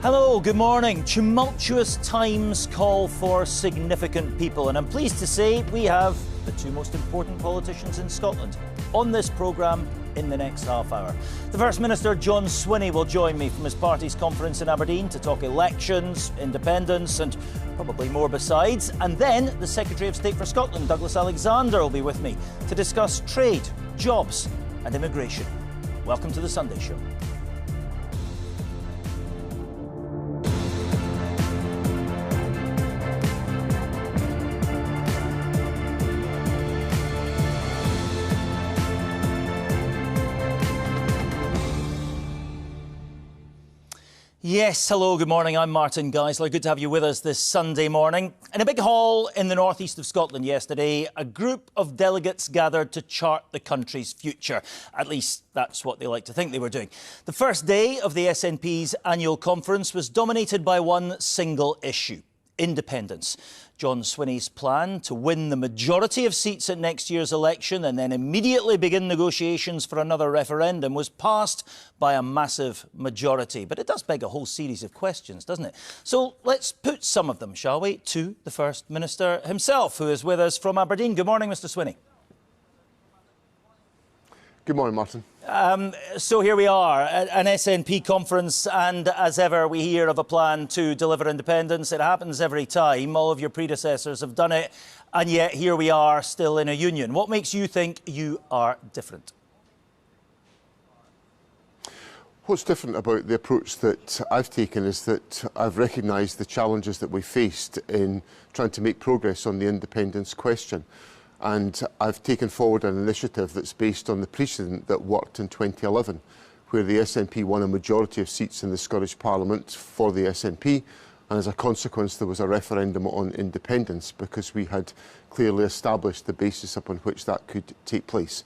Hello, good morning. Tumultuous times call for significant people, and I'm pleased to say we have the two most important politicians in Scotland on this programme in the next half hour. The First Minister, John Swinney, will join me from his party's conference in Aberdeen to talk elections, independence and probably more besides. And then the Secretary of State for Scotland, Douglas Alexander, will be with me to discuss trade, jobs and immigration. Welcome to the Sunday Show. Yes, hello, good morning. I'm Martin Geisler. Good to have you with us this Sunday morning. In a big hall in the northeast of Scotland yesterday, a group of delegates gathered to chart the country's future. At least that's what they like to think they were doing. The first day of the SNP's annual conference was dominated by one single issue: independence. John Swinney's plan to win the majority of seats at next year's election and then immediately begin negotiations for another referendum was passed by a massive majority. But it does beg a whole series of questions, doesn't it? So let's put some of them, shall we, to the First Minister himself, who is with us from Aberdeen. Good morning, Mr Swinney. Good morning, Martin. So here we are, an SNP conference, and as ever we hear of a plan to deliver independence. It happens every time. All of your predecessors have done it, and yet here we are still in a union. What makes you think you are different? What's different about the approach that I've taken is that I've recognised the challenges that we faced in trying to make progress on the independence question. And I've taken forward an initiative that's based on the precedent that worked in 2011, where the SNP won a majority of seats in the Scottish Parliament for the SNP, and as a consequence there was a referendum on independence because we had clearly established the basis upon which that could take place.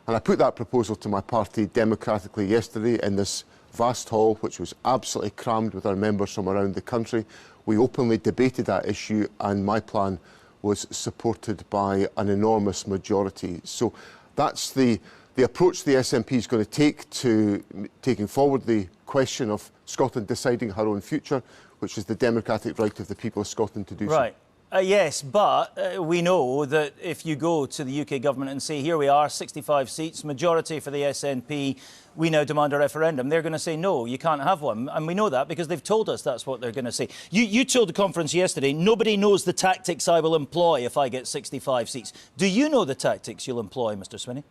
And I put that proposal to my party democratically yesterday in this vast hall, which was absolutely crammed with our members from around the country. We openly debated that issue, and my plan was supported by an enormous majority. So that's the approach the SNP is going to take to taking forward the question of Scotland deciding her own future, which is the democratic right of the people of Scotland to do so. Right. Yes, but we know that if you go to the UK government and say, here we are, 65 seats, majority for the SNP, we now demand a referendum, they're going to say, no, you can't have one. And we know that because they've told us that's what they're going to say. You told the conference yesterday, nobody knows the tactics I will employ if I get 65 seats. Do you know the tactics you'll employ, Mr Swinney?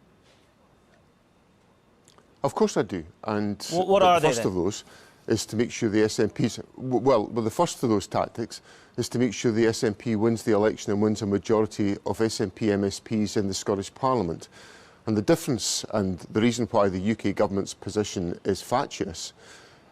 Of course I do. And what are they then? The first of those is to make sure the SNP's... Well, the first of those tactics is to make sure the SNP wins the election and wins a majority of SNP MSPs in the Scottish Parliament. And the difference and the reason why the UK government's position is fatuous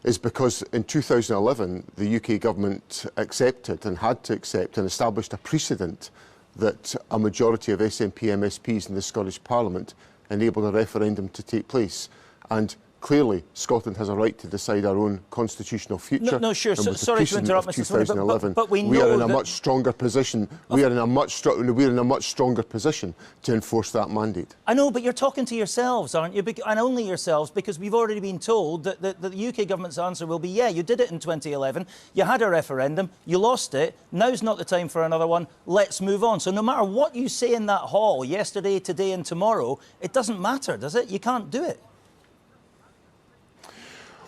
is because in 2011 the UK government accepted and had to accept and established a precedent that a majority of SNP MSPs in the Scottish Parliament enabled a referendum to take place. And clearly, Scotland has a right to decide our own constitutional future. No, sure. Sorry to interrupt, Mr. Swinney, but we know we are in a much stronger position. We are in a much stronger position to enforce that mandate. I know, but you're talking to yourselves, aren't you? And only yourselves, because we've already been told that the UK government's answer will be, yeah, you did it in 2011, you had a referendum, you lost it, now's not the time for another one, let's move on. So no matter what you say in that hall, yesterday, today and tomorrow, it doesn't matter, does it? You can't do it.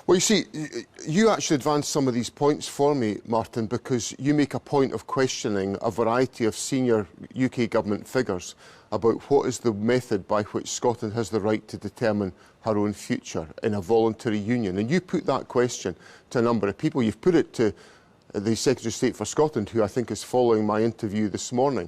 Well, you see, you actually advance some of these points for me, Martin, because you make a point of questioning a variety of senior UK government figures about what is the method by which Scotland has the right to determine her own future in a voluntary union. And you put that question to a number of people. You've put it to the Secretary of State for Scotland, who I think is following my interview this morning.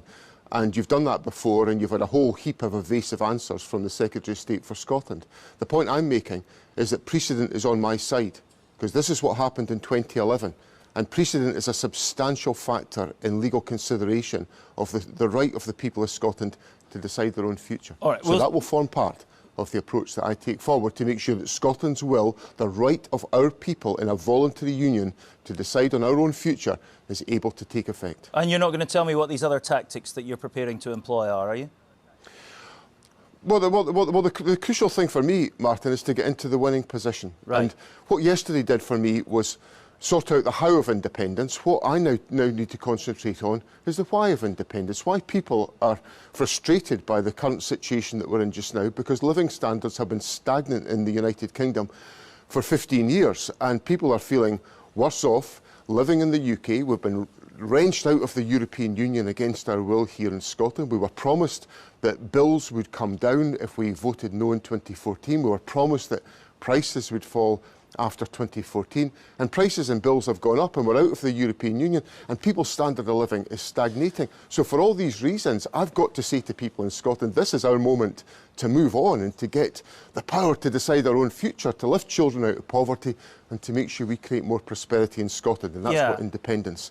And you've done that before, and you've had a whole heap of evasive answers from the Secretary of State for Scotland. The point I'm making is that precedent is on my side, because this is what happened in 2011. And precedent is a substantial factor in legal consideration of the right of the people of Scotland to decide their own future. All right, so that will form part of the approach that I take forward to make sure that Scotland's will, the right of our people in a voluntary union to decide on our own future, is able to take effect. And you're not going to tell me what these other tactics that you're preparing to employ are you? Well, the crucial thing for me, Martin, is to get into the winning position. Right. And what yesterday did for me was sort out the how of independence. What I now need to concentrate on is the why of independence, why people are frustrated by the current situation that we're in just now, because living standards have been stagnant in the United Kingdom for 15 years, and people are feeling worse off living in the UK. We've been wrenched out of the European Union against our will here in Scotland. We were promised that bills would come down if we voted no in 2014. We were promised that prices would fall after 2014, and prices and bills have gone up, and we're out of the European Union, and people's standard of living is stagnating. So for all these reasons, I've got to say to people in Scotland, this is our moment to move on and to get the power to decide our own future, to lift children out of poverty, and to make sure we create more prosperity in Scotland, and that's what independence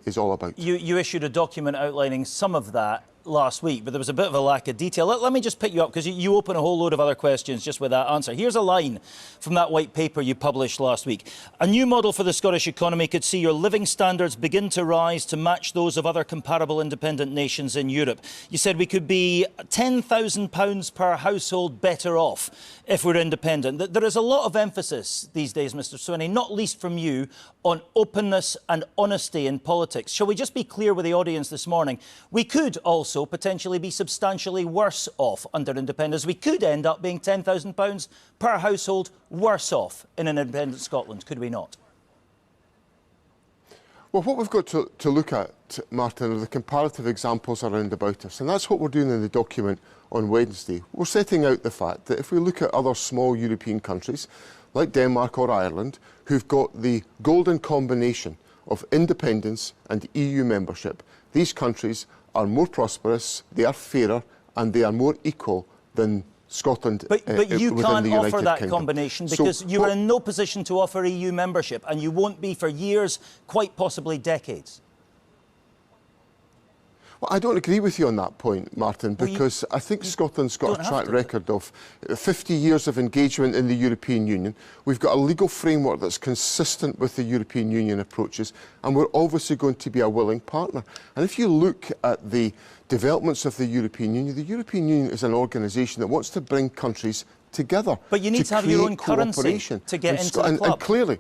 is all about. You issued a document outlining some of that last week, but there was a bit of a lack of detail. Let me just pick you up, because you open a whole load of other questions just with that answer. Here's a line from that white paper you published last week. A new model for the Scottish economy could see your living standards begin to rise to match those of other comparable independent nations in Europe. You said we could be £10,000 per household better off if we're independent. There is a lot of emphasis these days, Mr Swinney, not least from you, on openness and honesty in politics. Shall we just be clear with the audience this morning? We could also potentially be substantially worse off under independence. We could end up being £10,000 per household worse off in an independent Scotland, could we not? Well, what we've got to look at, Martin, are the comparative examples around about us, and that's what we're doing in the document on Wednesday. We're setting out the fact that if we look at other small European countries, like Denmark or Ireland, who've got the golden combination of independence and EU membership, these countries are more prosperous, they are fairer, and they are more equal than Scotland but you within the can't offer United that Kingdom. combination because you are in no position to offer EU membership, and you won't be for years, quite possibly decades. Well, I don't agree with you on that point, Martin, because I think Scotland's got a track record of 50 years of engagement in the European Union. We've got a legal framework that's consistent with the European Union approaches, and we're obviously going to be a willing partner. And if you look at the developments of the European Union is an organisation that wants to bring countries together. But you need to have your own currency to get into the club. And clearly,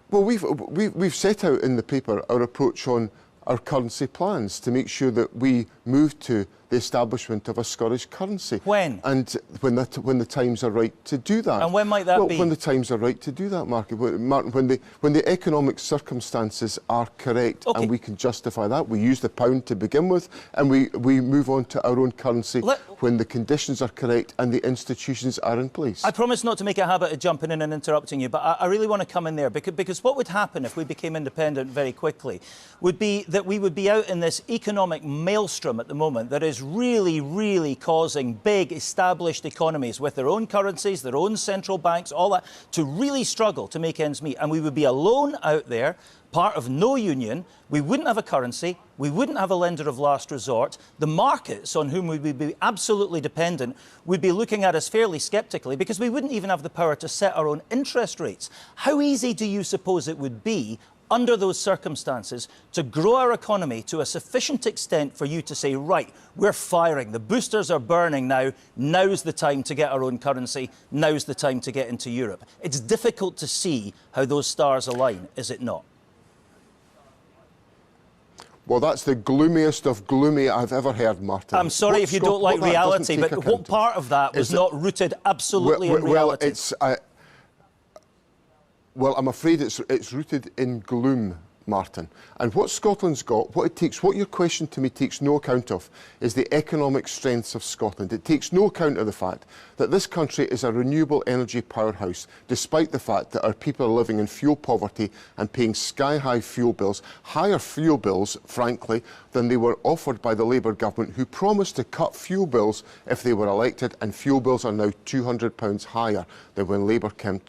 well, we've set out in the paper our approach on our currency plans to make sure that we move to the establishment of a Scottish currency. When? And when the times are right to do that. And when might that be? Well, when the times are right to do that, Martin. When the economic circumstances are correct and we can justify that. We use the pound to begin with, and we move on to our own currency when the conditions are correct and the institutions are in place. I promise not to make a habit of jumping in and interrupting you, but I really want to come in there because what would happen if we became independent very quickly would be that we would be out in this economic maelstrom at the moment that is really causing big established economies with their own currencies, their own central banks, all that, to really struggle to make ends meet. And we would be alone out there, part of no union. We wouldn't have a currency. We wouldn't have a lender of last resort. The markets on whom we would be absolutely dependent would be looking at us fairly sceptically because we wouldn't even have the power to set our own interest rates. How easy do you suppose it would be under those circumstances to grow our economy to a sufficient extent for you to say, right, we're firing, the boosters are burning now, now's the time to get our own currency, now's the time to get into Europe? It's difficult to see how those stars align, is it not? Well, that's the gloomiest of gloomy I've ever heard, Martin. I'm sorry if you don't like reality, but what part of that was not rooted absolutely in reality? Well, I'm afraid it's rooted in gloom, Martin. And what Scotland's got, what your question to me takes no account of, is the economic strengths of Scotland. It takes no account of the fact that this country is a renewable energy powerhouse, despite the fact that our people are living in fuel poverty and paying sky-high fuel bills, higher fuel bills, frankly, than they were offered by the Labour government, who promised to cut fuel bills if they were elected, and fuel bills are now £200 higher than when Labour came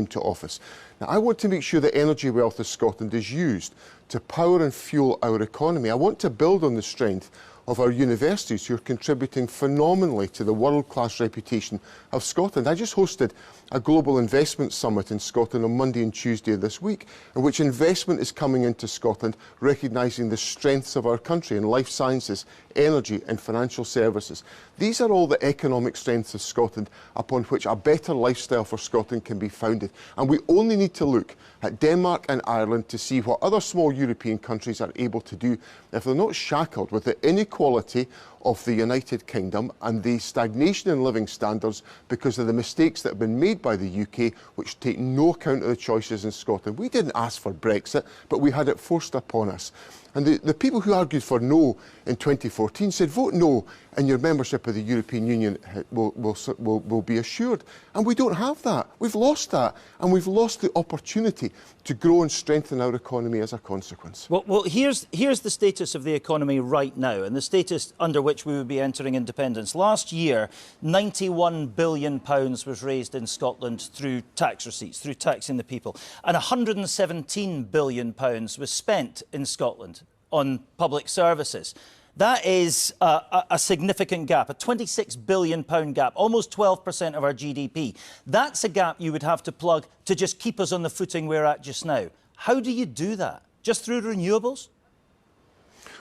to office. Now, I want to make sure the energy wealth of Scotland is used to power and fuel our economy. I want to build on the strength of our universities who are contributing phenomenally to the world-class reputation of Scotland. I just hosted a global investment summit in Scotland on Monday and Tuesday of this week, in which investment is coming into Scotland, recognising the strengths of our country in life sciences, energy and financial services. These are all the economic strengths of Scotland upon which a better lifestyle for Scotland can be founded. And we only need to look at Denmark and Ireland to see what other small European countries are able to do if they're not shackled with the inequality of the United Kingdom and the stagnation in living standards because of the mistakes that have been made by the UK, which take no account of the choices in Scotland. We didn't ask for Brexit, but we had it forced upon us. And the people who argued for no in 2014 said, vote no and your membership of the European Union will be assured. And we don't have that. We've lost that. And we've lost the opportunity to grow and strengthen our economy as a consequence. Well, here's the status of the economy right now and the status under which we would be entering independence. Last year, £91 billion was raised in Scotland through tax receipts, through taxing the people. And £117 billion was spent in Scotland on public services. That is a significant gap, a £26 billion gap, almost 12% of our GDP. That's a gap you would have to plug to just keep us on the footing we're at just now. How do you do that? Just through renewables?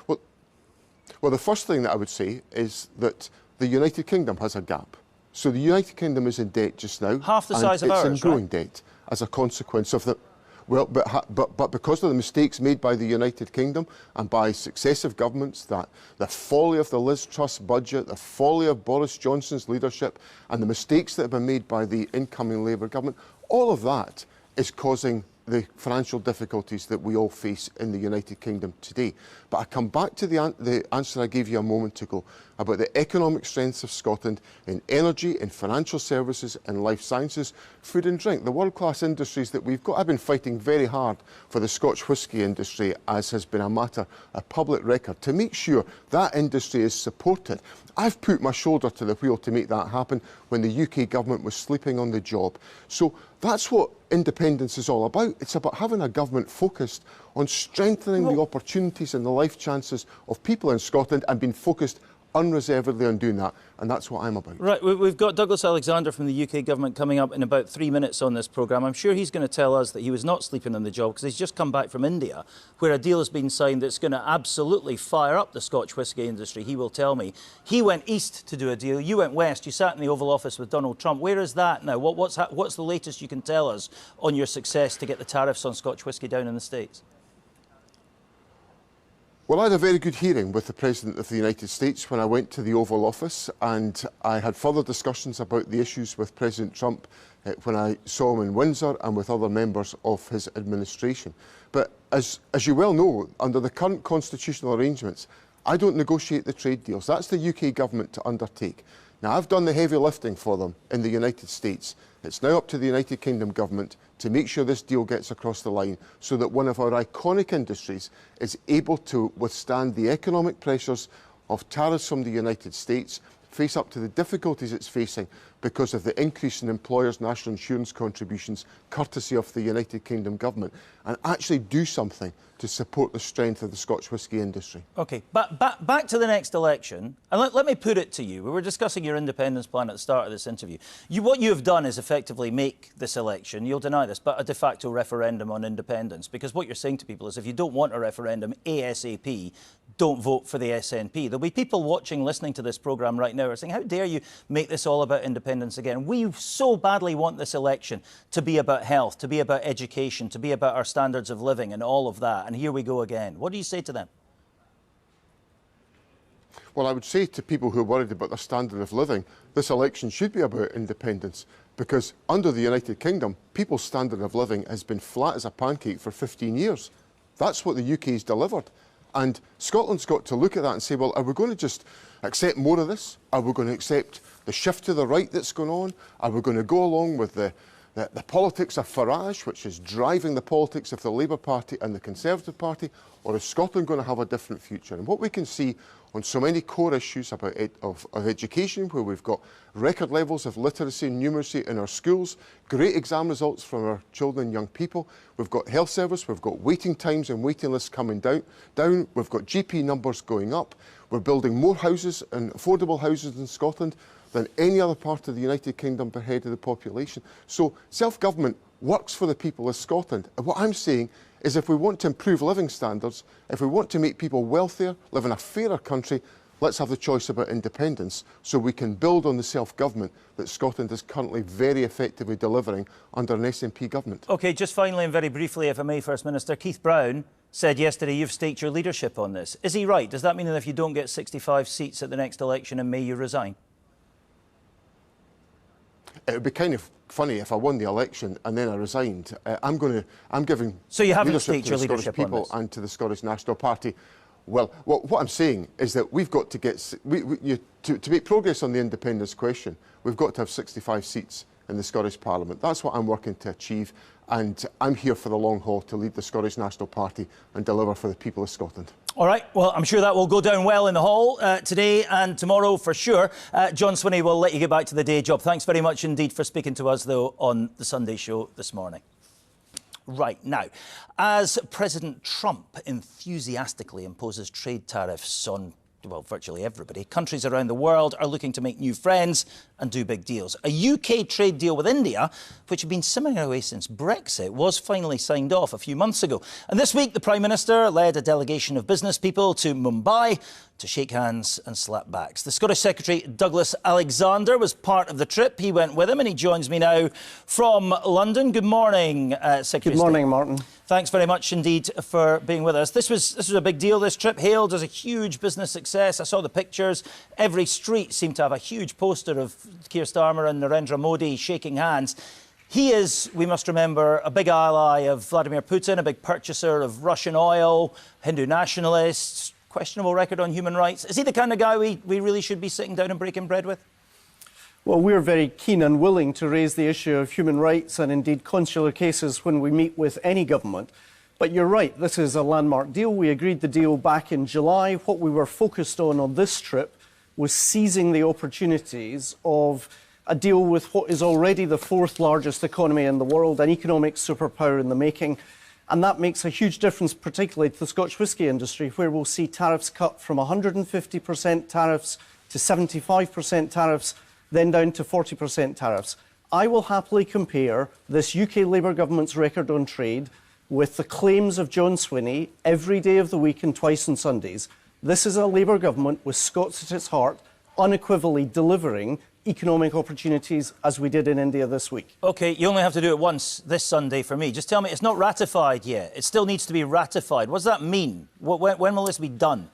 Well, the first thing that I would say is that the United Kingdom has a gap. So the United Kingdom is in debt just now. Half the size of ours, it's in growing debt as a consequence of the... Well, but because of the mistakes made by the United Kingdom and by successive governments, that the folly of the Liz Truss budget, the folly of Boris Johnson's leadership and the mistakes that have been made by the incoming Labour government, all of that is causing the financial difficulties that we all face in the United Kingdom today. But I come back to the answer I gave you a moment ago about the economic strengths of Scotland in energy, in financial services, in life sciences, food and drink, the world-class industries that we've got. I've been fighting very hard for the Scotch whisky industry, as has been a matter of public record, to make sure that industry is supported. I've put my shoulder to the wheel to make that happen when the UK government was sleeping on the job. So that's what independence is all about. It's about having a government focused on strengthening the opportunities and the life chances of people in Scotland and being focused unreservedly on doing that, and that's what I'm about. Right, we've got Douglas Alexander from the UK government coming up in about 3 minutes on this programme. I'm sure he's going to tell us that he was not sleeping on the job because he's just come back from India, where a deal has been signed that's going to absolutely fire up the Scotch whisky industry, he will tell me. He went east to do a deal, you went west, you sat in the Oval Office with Donald Trump. Where is that now? What's the latest you can tell us on your success to get the tariffs on Scotch whisky down in the States? Well, I had a very good hearing with the President of the United States when I went to the Oval Office, and I had further discussions about the issues with President Trump when I saw him in Windsor and with other members of his administration. But as you well know, under the current constitutional arrangements, I don't negotiate the trade deals. That's the UK government to undertake. Now, I've done the heavy lifting for them in the United States. It's now up to the United Kingdom government to make sure this deal gets across the line so that one of our iconic industries is able to withstand the economic pressures of tariffs from the United States, face up to the difficulties it's facing because of the increase in employers' national insurance contributions courtesy of the United Kingdom government, and actually do something to support the strength of the Scotch whisky industry. OK, back to the next election, and let me put it to you. We were discussing your independence plan at the start of this interview. What you have done is effectively make this election, you'll deny this, but a de facto referendum on independence, because what you're saying to people is if you don't want a referendum ASAP, don't vote for the SNP. There'll be people watching, listening to this programme right now are saying, how dare you make this all about independence again? We so badly want this election to be about health, to be about education, to be about our standards of living and all of that. And here we go again. What do you say to them? Well, I would say to people who are worried about their standard of living, this election should be about independence, because under the United Kingdom, people's standard of living has been flat as a pancake for 15 years. That's what the UK's delivered. And Scotland's got to look at that and say, well, are we going to just accept more of this? Are we going to accept the shift to the right that's going on? Are we going to go along with the politics of Farage, which is driving the politics of the Labour Party and the Conservative Party? Or is Scotland going to have a different future? And what we can see on so many core issues about of education, where we've got record levels of literacy and numeracy in our schools, great exam results from our children and young people, we've got health service, we've got waiting times and waiting lists coming down, we've got GP numbers going up, We're building more houses and affordable houses in Scotland than any other part of the United Kingdom per head of the population. So self-government works for the people of Scotland. And what I'm saying is if we want to improve living standards, if we want to make people wealthier, live in a fairer country, let's have the choice about independence so we can build on the self-government that Scotland is currently very effectively delivering under an SNP government. OK, just finally and very briefly, if I may, First Minister, Keith Brown said yesterday you've staked your leadership on this. Is he right? Does that mean that if you don't get 65 seats at the next election in May, you resign? It would be kind of funny if I won the election and then I resigned. I'm giving so you haven't leadership staked to your the Scottish leadership people on this? And to the Scottish National Party. Well, what I'm saying is that we've got to get to make progress on the independence question. We've got to have 65 seats in the Scottish Parliament. That's what I'm working to achieve, and I'm here for the long haul to lead the Scottish National Party and deliver for the people of Scotland. All right, well, I'm sure that will go down well in the hall today and tomorrow for sure. John Swinney, will let you get back to the day job. Thanks very much indeed for speaking to us, though, on the Sunday show this morning. Right, now, as President Trump enthusiastically imposes trade tariffs on, well, virtually everybody, countries around the world are looking to make new friends and do big deals. A UK trade deal with India, which had been simmering away since Brexit, was finally signed off a few months ago. And this week, the Prime Minister led a delegation of business people to Mumbai to shake hands and slap backs. The Scottish Secretary, Douglas Alexander, was part of the trip. He went with him and he joins me now from London. Good morning, Secretary. Good morning, Martin. Thanks very much indeed for being with us. This was a big deal, this trip, hailed as a huge business success. I saw the pictures. Every street seemed to have a huge poster of Keir Starmer and Narendra Modi shaking hands. He is, we must remember, a big ally of Vladimir Putin, a big purchaser of Russian oil, Hindu nationalist, questionable record on human rights. Is he the kind of guy we really should be sitting down and breaking bread with? Well, we're very keen and willing to raise the issue of human rights and indeed consular cases when we meet with any government. But you're right, this is a landmark deal. We agreed the deal back in July. What we were focused on this trip was seizing the opportunities of a deal with what is already the fourth largest economy in the world, an economic superpower in the making. And that makes a huge difference, particularly to the Scotch whisky industry, where we'll see tariffs cut from 150% tariffs to 75% tariffs, then down to 40% tariffs. I will happily compare this UK Labour government's record on trade with the claims of John Swinney every day of the week and twice on Sundays. This is a Labour government with Scots at its heart, unequivocally delivering economic opportunities as we did in India this week. OK, you only have to do it once this Sunday for me. Just tell me, it's not ratified yet. It still needs to be ratified. What does that mean? When will this be done?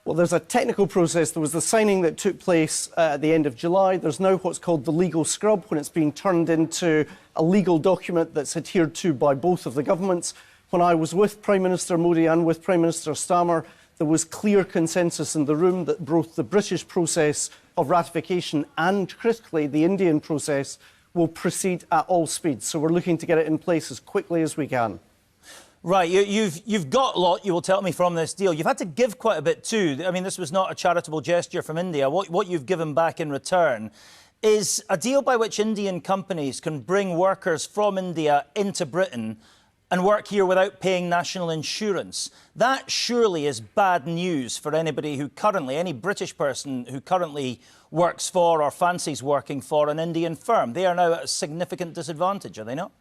Well, there's a technical process. There was the signing that took place at the end of July. There's now what's called the legal scrub, when it's being turned into a legal document that's adhered to by both of the governments. When I was with Prime Minister Modi and with Prime Minister Starmer, there was clear consensus in the room that both the British process of ratification and, critically, the Indian process will proceed at all speeds. So we're looking to get it in place as quickly as we can. Right, you've got a lot, you will tell me, from this deal. You've had to give quite a bit too. I mean, this was not a charitable gesture from India. What you've given back in return is a deal by which Indian companies can bring workers from India into Britain and work here without paying national insurance. That surely is bad news for anybody who currently, any British person who currently works for or fancies working for an Indian firm. They are now at a significant disadvantage, are they not?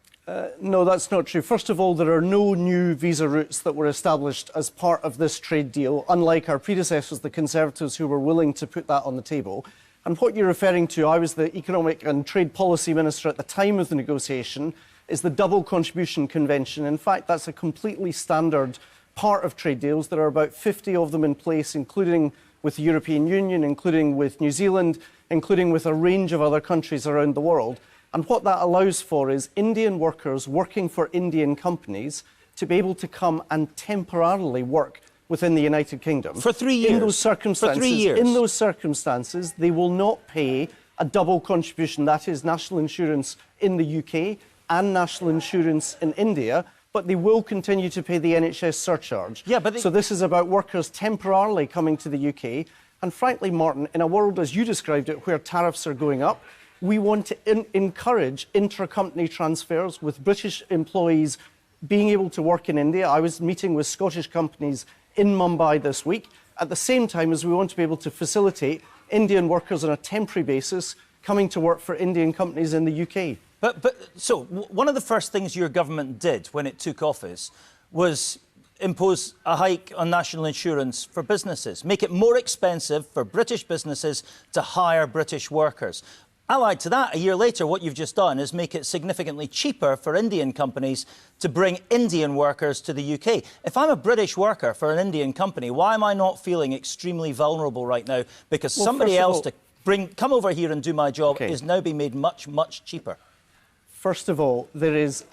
No, that's not true. First of all, there are no new visa routes that were established as part of this trade deal, unlike our predecessors, the Conservatives, who were willing to put that on the table. And what you're referring to, I was the Economic and Trade Policy Minister at the time of the negotiation, is the Double Contribution Convention. In fact, that's a completely standard part of trade deals. There are about 50 of them in place, including with the European Union, including with New Zealand, including with a range of other countries around the world. And what that allows for is Indian workers working for Indian companies to be able to come and temporarily work within the United Kingdom. For 3 years? In those circumstances, for 3 years? In those circumstances, they will not pay a double contribution, that is national insurance in the UK and national insurance in India, but they will continue to pay the NHS surcharge. Yeah, but So this is about workers temporarily coming to the UK. And frankly, Martin, in a world, as you described it, where tariffs are going up, we want to encourage intra-company transfers with British employees being able to work in India. I was meeting with Scottish companies in Mumbai this week, at the same time as we want to be able to facilitate Indian workers on a temporary basis coming to work for Indian companies in the UK. So one of the first things your government did when it took office was impose a hike on national insurance for businesses, make it more expensive for British businesses to hire British workers. Allied to that, a year later, what you've just done is make it significantly cheaper for Indian companies to bring Indian workers to the UK. If I'm a British worker for an Indian company, why am I not feeling extremely vulnerable right now? Because somebody else to come over here and do my job is now being made much, much cheaper. First of all, this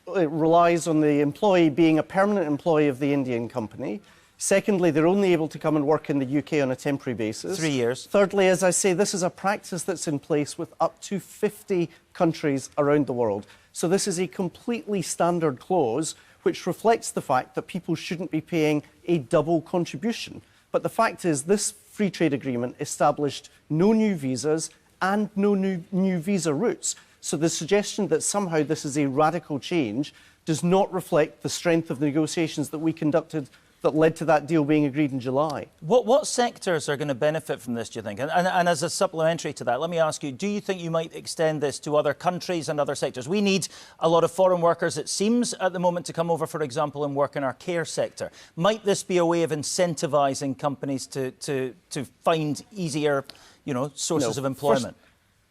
relies on the employee being a permanent employee of the Indian company. Secondly, they're only able to come and work in the UK on a temporary basis. 3 years. Thirdly, as I say, this is a practice that's in place with up to 50 countries around the world. So this is a completely standard clause which reflects the fact that people shouldn't be paying a double contribution. But the fact is, this free trade agreement established no new visas and no new visa routes. So the suggestion that somehow this is a radical change does not reflect the strength of the negotiations that we conducted that led to that deal being agreed in July. What sectors are going to benefit from this, do you think? And as a supplementary to that, let me ask you, do you think you might extend this to other countries and other sectors? We need a lot of foreign workers, it seems, at the moment to come over, for example, and work in our care sector. Might this be a way of incentivising companies to find easier, sources of employment?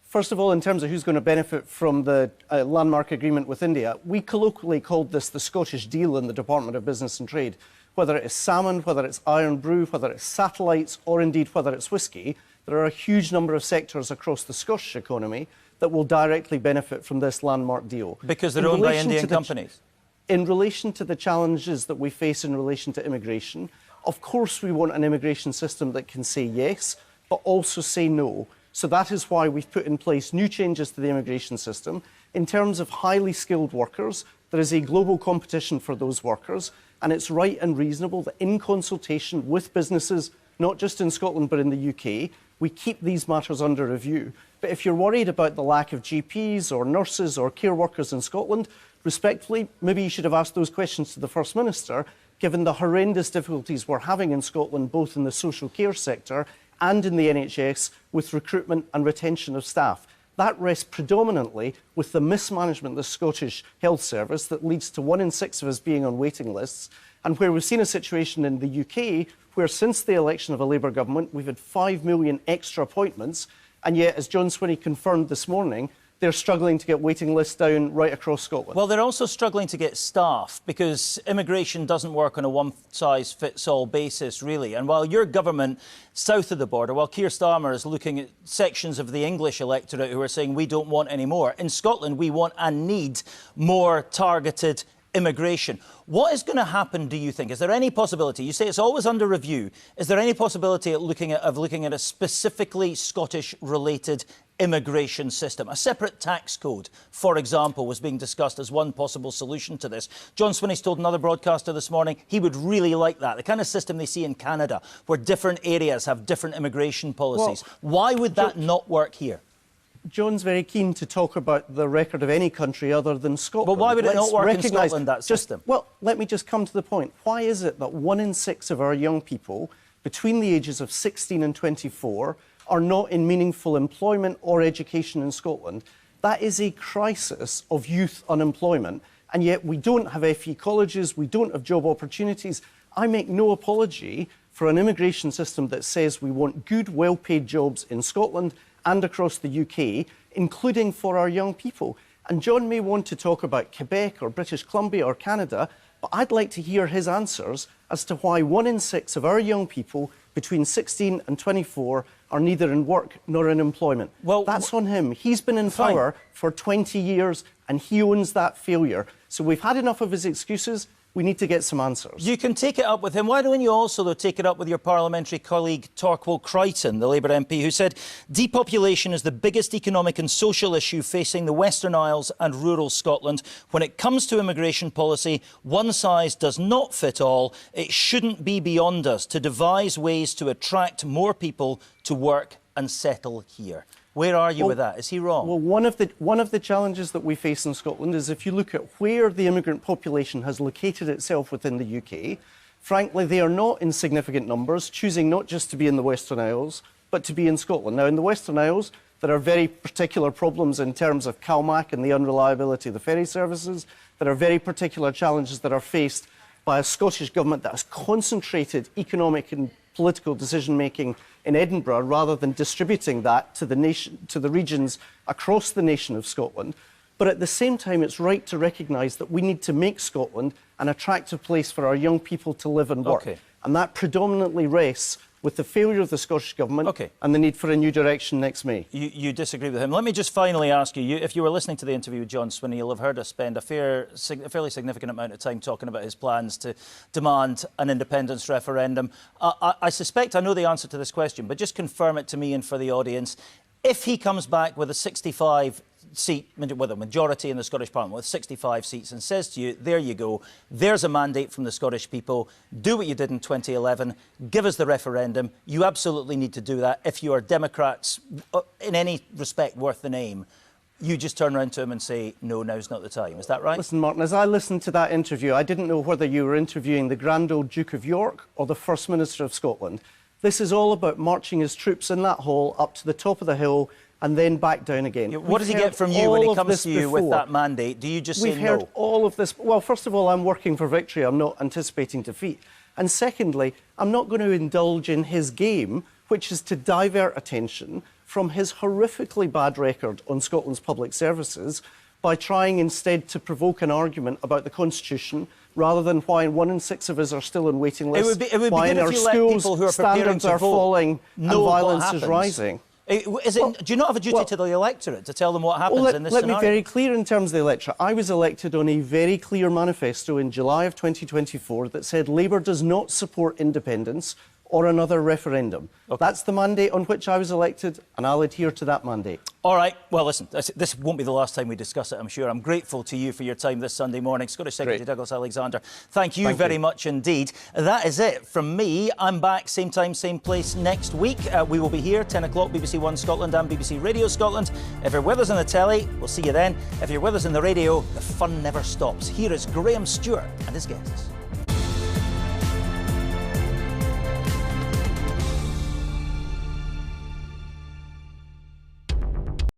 First of all, in terms of who's going to benefit from the landmark agreement with India, we colloquially called this the Scottish deal in the Department of Business and Trade. Whether it is salmon, whether it's iron brew, whether it's satellites, or indeed whether it's whisky, there are a huge number of sectors across the Scottish economy that will directly benefit from this landmark deal. Because they're owned by Indian companies? In relation to the challenges that we face in relation to immigration, of course we want an immigration system that can say yes, but also say no. So that is why we've put in place new changes to the immigration system. In terms of highly skilled workers, there is a global competition for those workers, and it's right and reasonable that in consultation with businesses, not just in Scotland but in the UK, we keep these matters under review. But if you're worried about the lack of GPs or nurses or care workers in Scotland, respectfully, maybe you should have asked those questions to the First Minister, given the horrendous difficulties we're having in Scotland, both in the social care sector and in the NHS, with recruitment and retention of staff. That rests predominantly with the mismanagement of the Scottish Health Service that leads to 1 in 6 of us being on waiting lists, and where we've seen a situation in the UK where since the election of a Labour government we've had 5 million extra appointments, and yet, as John Swinney confirmed this morning, they're struggling to get waiting lists down right across Scotland. Well, they're also struggling to get staff because immigration doesn't work on a one-size-fits-all basis, really. And while your government, south of the border, while Keir Starmer is looking at sections of the English electorate who are saying we don't want any more, in Scotland we want and need more targeted immigration. What is going to happen, do you think? Is there any possibility? You say it's always under review. Is there any possibility of looking at a specifically Scottish-related immigration system? A separate tax code, for example, was being discussed as one possible solution to this. John Swinney told another broadcaster this morning he would really like that, the kind of system they see in Canada, where different areas have different immigration policies. Well, why would that not work here? John's very keen to talk about the record of any country other than Scotland. But why would it not work in Scotland, that system? Well, let me just come to the point. Why is it that 1 in 6 of our young people between the ages of 16 and 24 are not in meaningful employment or education in Scotland? That is a crisis of youth unemployment, and yet we don't have FE colleges, we don't have job opportunities. I make no apology for an immigration system that says we want good, well-paid jobs in Scotland and across the UK, including for our young people. And John may want to talk about Quebec or British Columbia or Canada, but I'd like to hear his answers as to why 1 in 6 of our young people between 16 and 24 are neither in work nor in employment. Well, that's on him. He's been in power for 20 years and he owns that failure. So we've had enough of his excuses. We need to get some answers. You can take it up with him. Why don't you also, though, take it up with your parliamentary colleague Torquil Crichton, the Labour MP, who said depopulation is the biggest economic and social issue facing the Western Isles and rural Scotland. When it comes to immigration policy, one size does not fit all. It shouldn't be beyond us to devise ways to attract more people to work and settle here. Where are you with that? Is he wrong? Well, one of the challenges that we face in Scotland is if you look at where the immigrant population has located itself within the UK, Frankly, they are not in significant numbers, choosing not just to be in the Western Isles, but to be in Scotland. Now, in the Western Isles, there are very particular problems in terms of CalMac and the unreliability of the ferry services. There are very particular challenges that are faced by a Scottish government that has concentrated economic and political decision-making in Edinburgh rather than distributing that to the nation, to the regions across the nation of Scotland. But at the same time, it's right to recognise that we need to make Scotland an attractive place for our young people to live and work. Okay. And that predominantly rests with the failure of the Scottish Government and the need for a new direction next May. You disagree with him. Let me just finally ask you, if you were listening to the interview with John Swinney, you'll have heard us spend a fairly significant amount of time talking about his plans to demand an independence referendum. I suspect I know the answer to this question, but just confirm it to me and for the audience. If he comes back with a 65-seat, with a majority in the Scottish Parliament, with 65 seats, and says to you, there you go, there's a mandate from the Scottish people, do what you did in 2011, give us the referendum, you absolutely need to do that. If you are Democrats, in any respect worth the name, you just turn around to him and say, no, now's not the time. Is that right? Listen, Martin, as I listened to that interview, I didn't know whether you were interviewing the Grand Old Duke of York or the First Minister of Scotland. This is all about marching his troops in that hall up to the top of the hill and then back down again. What does he get from you when he comes to you with that mandate? Do you just say no? We've heard all of this. Well, first of all, I'm working for victory. I'm not anticipating defeat. And secondly, I'm not going to indulge in his game, which is to divert attention from his horrifically bad record on Scotland's public services by trying instead to provoke an argument about the Constitution rather than why 1 in 6 of us are still on waiting lists, it would be why good in our if you let people who are schools preparing standards to are vote falling and violence is happens. rising. Do you not have a duty to the electorate to tell them what happens in this Let scenario? me be very clear in terms of the electorate. I was elected on a very clear manifesto in July of 2024 that said Labour does not support independence or another referendum. Okay. That's the mandate on which I was elected, and I'll adhere to that mandate. All right. Well, listen, this won't be the last time we discuss it, I'm sure. I'm grateful to you for your time this Sunday morning. Scottish Secretary Douglas Alexander, thank you very much indeed. That is it from me. I'm back same time, same place next week. We will be here, 10 o'clock, BBC One Scotland and BBC Radio Scotland. If you're with us on the telly, we'll see you then. If you're with us on the radio, the fun never stops. Here is Graham Stewart and his guests.